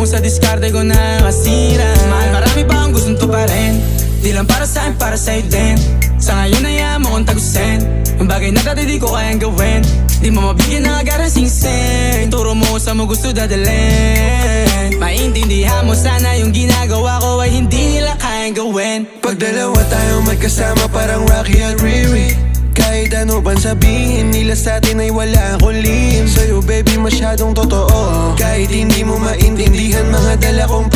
sa diskarte ko na kasira. Mahal, marami pa akong gustong tuparin, di lang para sa'kin, para sa'yo din. Sa ngayon hayaan mo kong tagusin ang bagay na dati di ko kayang gawin. Di mo mabigyan ng agarang singsing, turo mo kung saan mo gusto dadalhin. Maintindihan mo sana yung ginagawa ko ay hindi nila kayang gawin. Pag dalawa tayo magkasama parang Rocky at Riri, kahit ano bang sabihin nila sa'tin ay wala akong lihim. Sa'yo baby masyadong totoo, kahit hindi mo maintindihan mga dala kong